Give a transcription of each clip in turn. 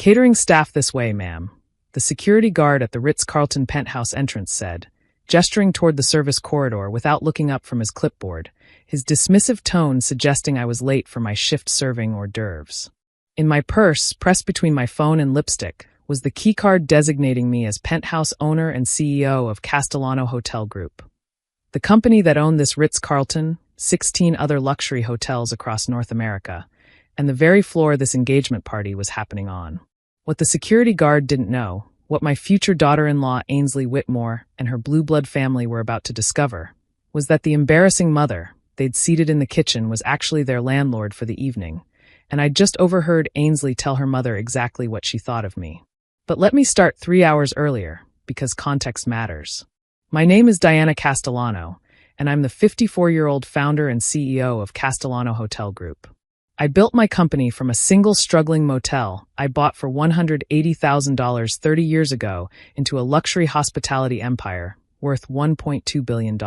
Catering staff this way, ma'am, the security guard at the Ritz-Carlton Penthouse entrance said, gesturing toward the service corridor without looking up from his clipboard, his dismissive tone suggesting I was late for my shift serving hors d'oeuvres. In my purse, pressed between my phone and lipstick, was the keycard designating me as Penthouse owner and CEO of Castellano Hotel Group. The company that owned this Ritz-Carlton, 16 other luxury hotels across North America, and the very floor this engagement party was happening on. What the security guard didn't know, what my future daughter-in-law Ainsley Whitmore and her blue blood family were about to discover, was that the embarrassing mother they'd seated in the kitchen was actually their landlord for the evening, and I'd just overheard Ainsley tell her mother exactly what she thought of me. But let me start 3 hours earlier, because context matters. My name is Diana Castellano, and I'm the 54-year-old founder and CEO of Castellano Hotel Group. I built my company from a single struggling motel I bought for $180,000 30 years ago into a luxury hospitality empire worth $1.2 billion.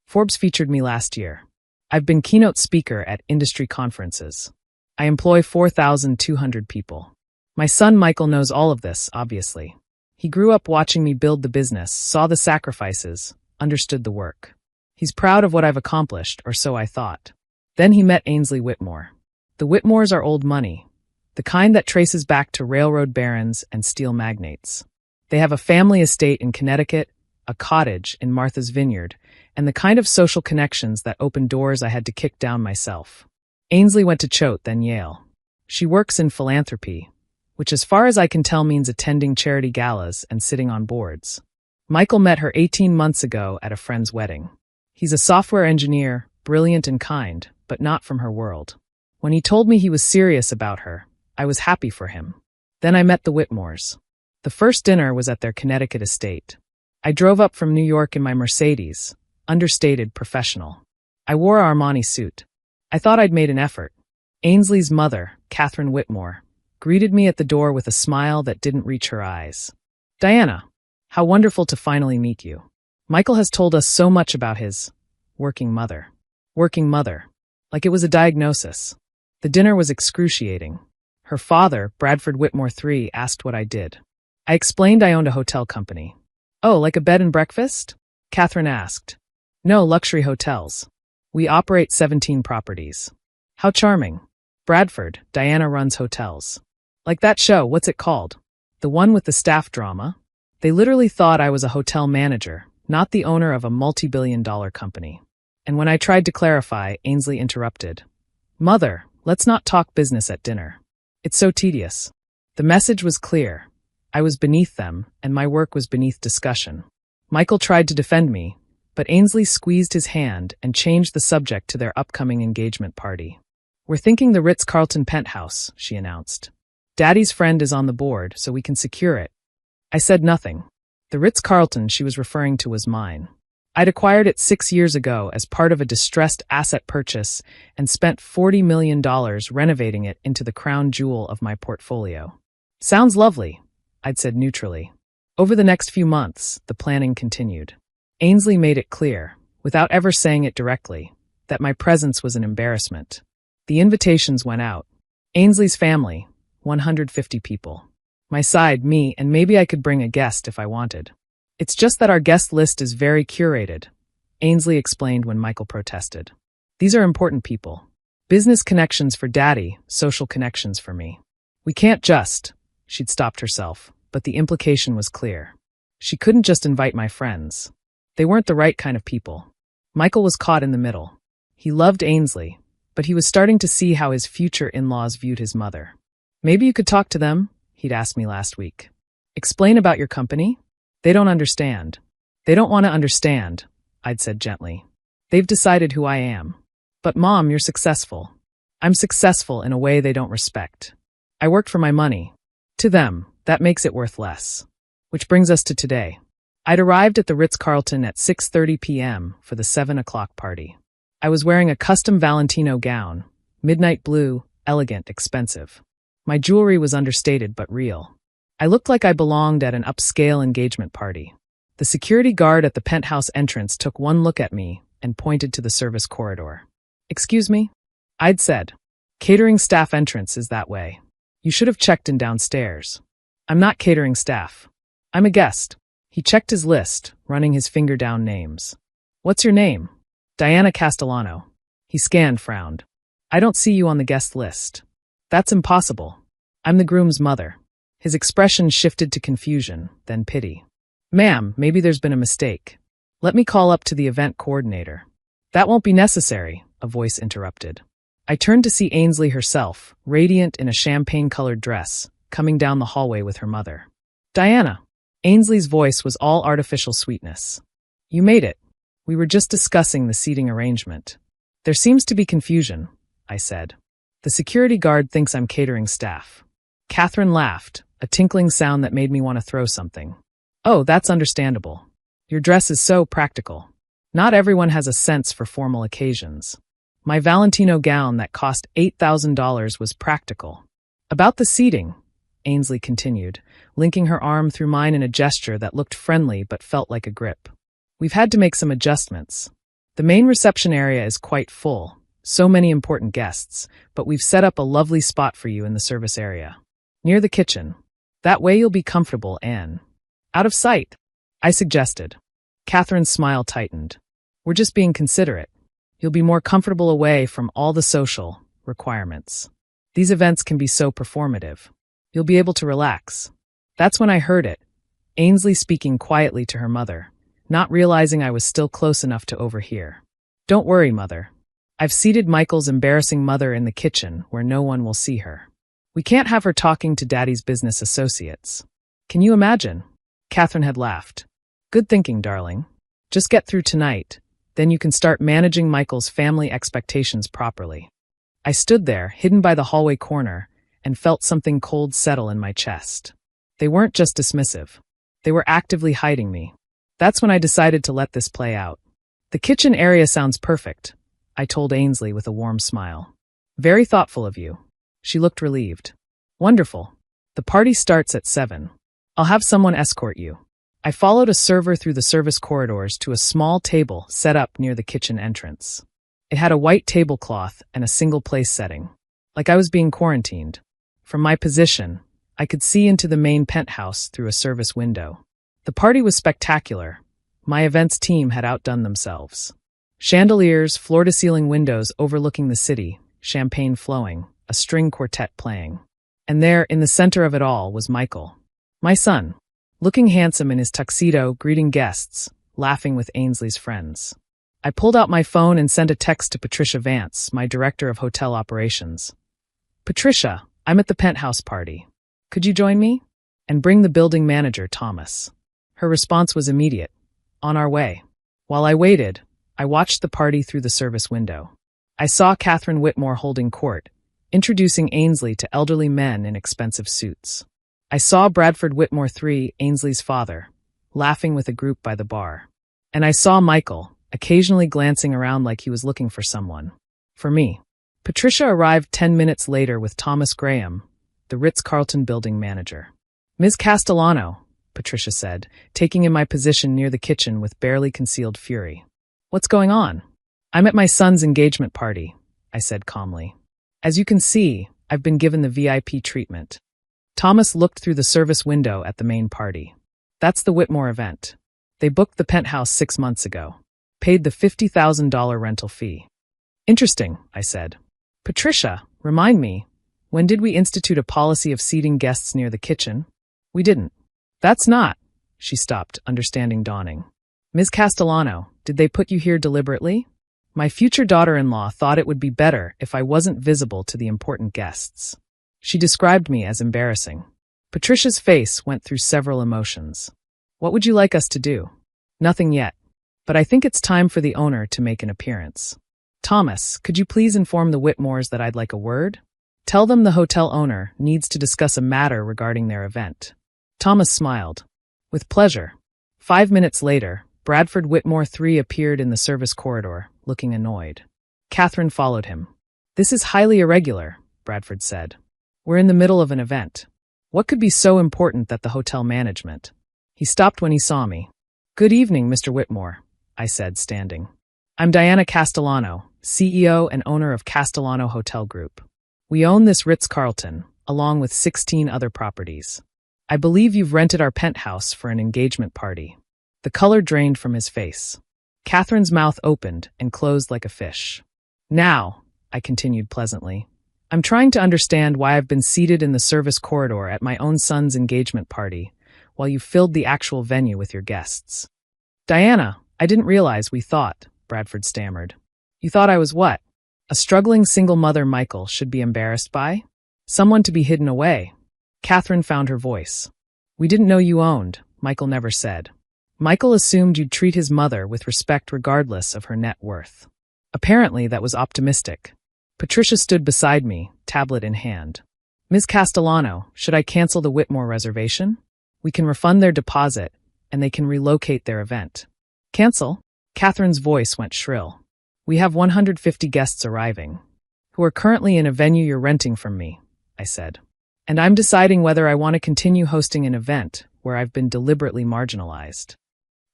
Forbes featured me last year. I've been keynote speaker at industry conferences. I employ 4,200 people. My son Michael knows all of this, obviously. He grew up watching me build the business, saw the sacrifices, understood the work. He's proud of what I've accomplished, or so I thought. Then he met Ainsley Whitmore. The Whitmores are old money, the kind that traces back to railroad barons and steel magnates. They have a family estate in Connecticut, a cottage in Martha's Vineyard, and the kind of social connections that open doors I had to kick down myself. Ainsley went to Choate, then Yale. She works in philanthropy, which as far as I can tell means attending charity galas and sitting on boards. Michael met her 18 months ago at a friend's wedding. He's a software engineer, brilliant and kind, but not from her world. When he told me he was serious about her, I was happy for him. Then I met the Whitmores. The first dinner was at their Connecticut estate. I drove up from New York in my Mercedes, understated professional. I wore an Armani suit. I thought I'd made an effort. Ainsley's mother, Catherine Whitmore, greeted me at the door with a smile that didn't reach her eyes. Diana, how wonderful to finally meet you. Michael has told us so much about his working mother. Working mother. Like it was a diagnosis. The dinner was excruciating. Her father, Bradford Whitmore III, asked what I did. I explained I owned a hotel company. Oh, like a bed and breakfast? Catherine asked. No, luxury hotels. We operate 17 properties. How charming. Bradford, Diana runs hotels. Like that show, what's it called? The one with the staff drama? They literally thought I was a hotel manager, not the owner of a multi-billion-dollar company. And when I tried to clarify, Ainsley interrupted. Mother, let's not talk business at dinner. It's so tedious. The message was clear. I was beneath them, and my work was beneath discussion. Michael tried to defend me, but Ainsley squeezed his hand and changed the subject to their upcoming engagement party. We're thinking the Ritz-Carlton Penthouse, she announced. Daddy's friend is on the board, so we can secure it. I said nothing. The Ritz-Carlton she was referring to was mine. I'd acquired it 6 years ago as part of a distressed asset purchase and spent $40 million renovating it into the crown jewel of my portfolio. Sounds lovely, I'd said neutrally. Over the next few months, the planning continued. Ainsley made it clear, without ever saying it directly, that my presence was an embarrassment. The invitations went out. Ainsley's family, 150 people. My side, me, and maybe I could bring a guest if I wanted. It's just that our guest list is very curated, Ainsley explained when Michael protested. These are important people. Business connections for Daddy, social connections for me. We can't just, she'd stopped herself, but the implication was clear. She couldn't just invite my friends. They weren't the right kind of people. Michael was caught in the middle. He loved Ainsley, but he was starting to see how his future in-laws viewed his mother. Maybe you could talk to them, he'd asked me last week. Explain about your company? They don't understand. They don't want to understand, I'd said gently. They've decided who I am. But Mom, you're successful. I'm successful in a way they don't respect. I worked for my money. To them, that makes it worth less. Which brings us to today. I'd arrived at the Ritz-Carlton at 6:30 p.m. for the 7 o'clock party. I was wearing a custom Valentino gown, midnight blue, elegant, expensive. My jewelry was understated but real. I looked like I belonged at an upscale engagement party. The security guard at the penthouse entrance took one look at me and pointed to the service corridor. Excuse me? I'd said. Catering staff entrance is that way. You should have checked in downstairs. I'm not catering staff. I'm a guest. He checked his list, running his finger down names. What's your name? Diana Castellano. He scanned, frowned. I don't see you on the guest list. That's impossible. I'm the groom's mother. His expression shifted to confusion, then pity. Ma'am, maybe there's been a mistake. Let me call up to the event coordinator. That won't be necessary, a voice interrupted. I turned to see Ainsley herself, radiant in a champagne-colored dress, coming down the hallway with her mother. Diana. Ainsley's voice was all artificial sweetness. You made it. We were just discussing the seating arrangement. There seems to be confusion, I said. The security guard thinks I'm catering staff. Catherine laughed, a tinkling sound that made me want to throw something. Oh, that's understandable. Your dress is so practical. Not everyone has a sense for formal occasions. My Valentino gown that cost $8,000 was practical. About the seating, Ainsley continued, linking her arm through mine in a gesture that looked friendly but felt like a grip. We've had to make some adjustments. The main reception area is quite full, so many important guests, but we've set up a lovely spot for you in the service area. Near the kitchen. That way you'll be comfortable and out of sight, I suggested. Catherine's smile tightened. We're just being considerate. You'll be more comfortable away from all the social requirements. These events can be so performative. You'll be able to relax. That's when I heard it, Ainsley speaking quietly to her mother, not realizing I was still close enough to overhear. Don't worry, Mother. I've seated Michael's embarrassing mother in the kitchen where no one will see her. We can't have her talking to Daddy's business associates. Can you imagine? Catherine had laughed. Good thinking, darling. Just get through tonight, then you can start managing Michael's family expectations properly. I stood there, hidden by the hallway corner, and felt something cold settle in my chest. They weren't just dismissive. They were actively hiding me. That's when I decided to let this play out. The kitchen area sounds perfect, I told Ainsley with a warm smile. Very thoughtful of you. She looked relieved. Wonderful. The party starts at 7. I'll have someone escort you. I followed a server through the service corridors to a small table set up near the kitchen entrance. It had a white tablecloth and a single-place setting, like I was being quarantined. From my position, I could see into the main penthouse through a service window. The party was spectacular. My events team had outdone themselves. Chandeliers, floor-to-ceiling windows overlooking the city, champagne flowing, a string quartet playing. And there, in the center of it all, was Michael. My son, looking handsome in his tuxedo, greeting guests, laughing with Ainsley's friends. I pulled out my phone and sent a text to Patricia Vance, my director of hotel operations. Patricia, I'm at the Penthouse party. Could you join me? And bring the building manager, Thomas. Her response was immediate. On our way. While I waited, I watched the party through the service window. I saw Ainsley Whitmore holding court, introducing Ainsley to elderly men in expensive suits. I saw Bradford Whitmore III, Ainsley's father, laughing with a group by the bar. And I saw Michael, occasionally glancing around like he was looking for someone. For me. Patricia arrived 10 minutes later with Thomas Graham, the Ritz-Carlton building manager. Ms. Castellano, Patricia said, taking in my position near the kitchen with barely concealed fury. What's going on? I'm at my son's engagement party, I said calmly. As you can see, I've been given the VIP treatment. Thomas looked through the service window at the main party. That's the Whitmore event. They booked the penthouse 6 months ago. Paid the $50,000 rental fee. Interesting, I said. Patricia, remind me, when did we institute a policy of seating guests near the kitchen? We didn't. That's not. She stopped, understanding dawning. Ms. Castellano, did they put you here deliberately? My future daughter-in-law thought it would be better if I wasn't visible to the important guests. She described me as embarrassing. Patricia's face went through several emotions. What would you like us to do? Nothing yet. But I think it's time for the owner to make an appearance. Thomas, could you please inform the Whitmores that I'd like a word? Tell them the hotel owner needs to discuss a matter regarding their event. Thomas smiled. With pleasure. 5 minutes later, Bradford Whitmore III appeared in the service corridor, looking annoyed. Catherine followed him. This is highly irregular, Bradford said. We're in the middle of an event. What could be so important that the hotel management? He stopped when he saw me. Good evening, Mr. Whitmore, I said, standing. I'm Diana Castellano, CEO and owner of Castellano Hotel Group. We own this Ritz-Carlton, along with 16 other properties. I believe you've rented our penthouse for an engagement party. The color drained from his face. Catherine's mouth opened and closed like a fish. Now, I continued pleasantly, I'm trying to understand why I've been seated in the service corridor at my own son's engagement party, while you filled the actual venue with your guests. Diana, I didn't realize we thought, Bradford stammered. You thought I was what? A struggling single mother Michael should be embarrassed by? Someone to be hidden away. Catherine found her voice. We didn't know you owned, Michael never said. Michael assumed you'd treat his mother with respect regardless of her net worth. Apparently, that was optimistic. Patricia stood beside me, tablet in hand. Ms. Castellano, should I cancel the Whitmore reservation? We can refund their deposit, and they can relocate their event. Cancel? Catherine's voice went shrill. We have 150 guests arriving, who are currently in a venue you're renting from me, I said. And I'm deciding whether I want to continue hosting an event where I've been deliberately marginalized.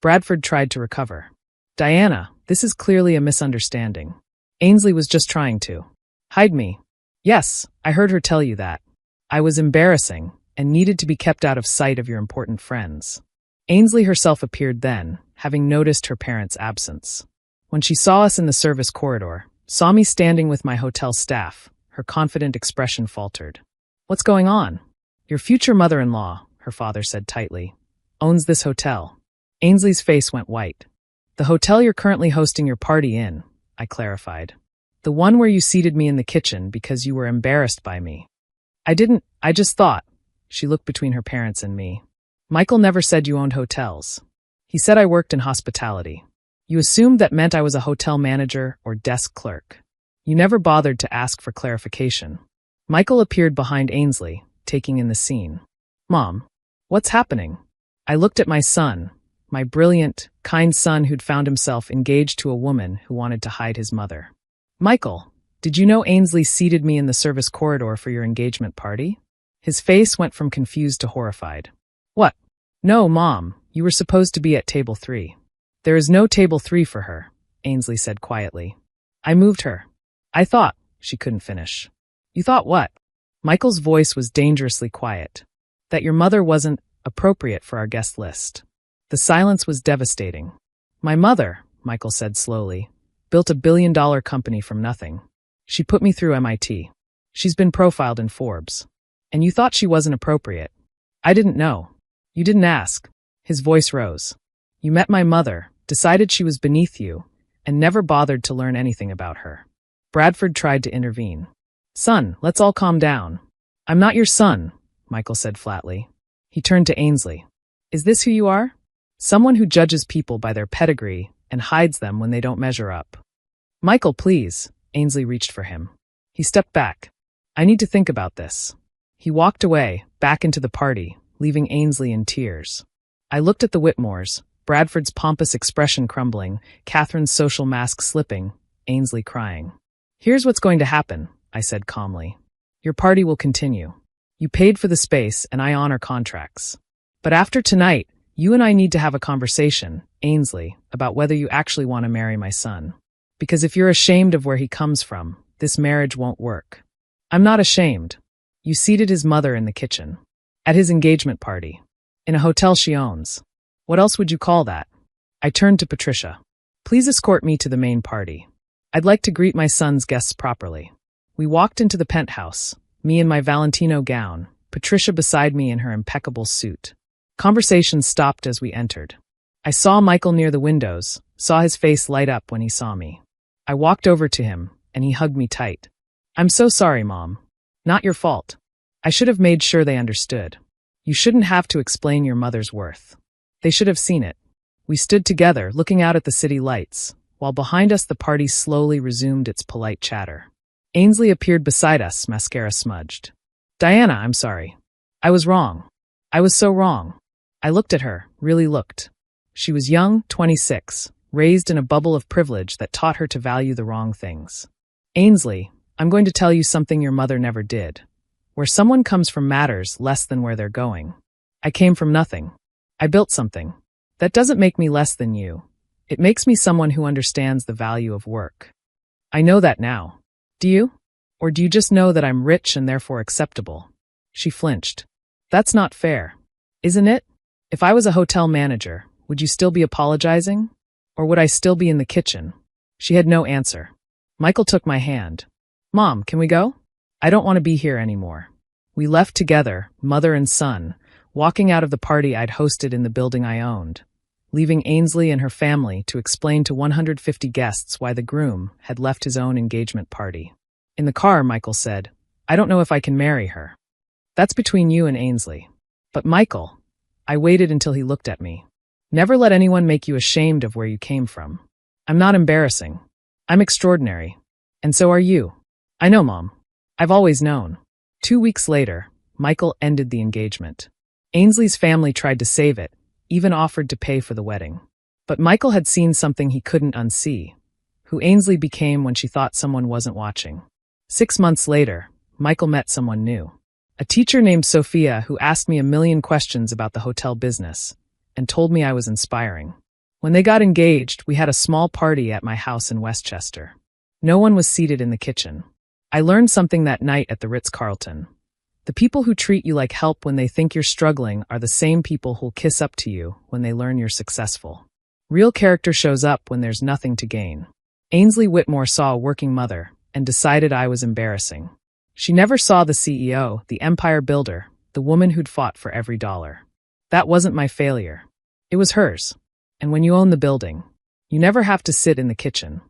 Bradford tried to recover. Diana, this is clearly a misunderstanding. Ainsley was just trying to hide me. Yes, I heard her tell you that. I was embarrassing and needed to be kept out of sight of your important friends. Ainsley herself appeared then, having noticed her parents' absence. When she saw us in the service corridor, saw me standing with my hotel staff, her confident expression faltered. What's going on? Your future mother-in-law, her father said tightly, owns this hotel. Ainsley's face went white. The hotel you're currently hosting your party in, I clarified. The one where you seated me in the kitchen because you were embarrassed by me. I just thought. She looked between her parents and me. Michael never said you owned hotels. He said I worked in hospitality. You assumed that meant I was a hotel manager or desk clerk. You never bothered to ask for clarification. Michael appeared behind Ainsley, taking in the scene. Mom, what's happening? I looked at my son, my brilliant, kind son who'd found himself engaged to a woman who wanted to hide his mother. Michael, did you know Ainsley seated me in the service corridor for your engagement party? His face went from confused to horrified. What? No, Mom, you were supposed to be at table 3. There is no table 3 for her, Ainsley said quietly. I moved her. I thought, she couldn't finish. You thought what? Michael's voice was dangerously quiet. That your mother wasn't appropriate for our guest list. The silence was devastating. My mother, Michael said slowly, built $1 billion company from nothing. She put me through MIT. She's been profiled in Forbes. And you thought she wasn't appropriate. I didn't know. You didn't ask. His voice rose. You met my mother, decided she was beneath you, and never bothered to learn anything about her. Bradford tried to intervene. Son, let's all calm down. I'm not your son, Michael said flatly. He turned to Ainsley. Is this who you are? Someone who judges people by their pedigree and hides them when they don't measure up. Michael, please. Ainsley reached for him. He stepped back. I need to think about this. He walked away, back into the party, leaving Ainsley in tears. I looked at the Whitmores, Bradford's pompous expression crumbling, Catherine's social mask slipping, Ainsley crying. Here's what's going to happen, I said calmly. Your party will continue. You paid for the space and I honor contracts. But after tonight, you and I need to have a conversation, Ainsley, about whether you actually want to marry my son. Because if you're ashamed of where he comes from, this marriage won't work. I'm not ashamed. You seated his mother in the kitchen. At his engagement party. In a hotel she owns. What else would you call that? I turned to Patricia. Please escort me to the main party. I'd like to greet my son's guests properly. We walked into the penthouse, me in my Valentino gown, Patricia beside me in her impeccable suit. Conversation stopped as we entered. I saw Michael near the windows, saw his face light up when he saw me. I walked over to him, and he hugged me tight. I'm so sorry, Mom. Not your fault. I should have made sure they understood. You shouldn't have to explain your mother's worth. They should have seen it. We stood together, looking out at the city lights, while behind us the party slowly resumed its polite chatter. Ainsley appeared beside us, mascara smudged. Diana, I'm sorry. I was wrong. I was so wrong. I looked at her, really looked. She was young, 26, raised in a bubble of privilege that taught her to value the wrong things. Ainsley, I'm going to tell you something your mother never did. Where someone comes from matters less than where they're going. I came from nothing. I built something. That doesn't make me less than you. It makes me someone who understands the value of work. I know that now. Do you? Or do you just know that I'm rich and therefore acceptable? She flinched. That's not fair. Isn't it? If I was a hotel manager, would you still be apologizing? Or would I still be in the kitchen? She had no answer. Michael took my hand. Mom, can we go? I don't want to be here anymore. We left together, mother and son, walking out of the party I'd hosted in the building I owned, leaving Ainsley and her family to explain to 150 guests why the groom had left his own engagement party. In the car, Michael said, I don't know if I can marry her. That's between you and Ainsley. But Michael, I waited until he looked at me. Never let anyone make you ashamed of where you came from. I'm not embarrassing. I'm extraordinary. And so are you. I know, Mom. I've always known. 2 weeks later, Michael ended the engagement. Ainsley's family tried to save it, even offered to pay for the wedding. But Michael had seen something he couldn't unsee, who Ainsley became when she thought someone wasn't watching. 6 months later, Michael met someone new. A teacher named Sophia who asked me a million questions about the hotel business and told me I was inspiring. When they got engaged, we had a small party at my house in Westchester. No one was seated in the kitchen. I learned something that night at the Ritz-Carlton. The people who treat you like help when they think you're struggling are the same people who'll kiss up to you when they learn you're successful. Real character shows up when there's nothing to gain. Ainsley Whitmore saw a working mother and decided I was embarrassing. She never saw the CEO, the empire builder, the woman who'd fought for every dollar. That wasn't my failure. It was hers. And when you own the building, you never have to sit in the kitchen.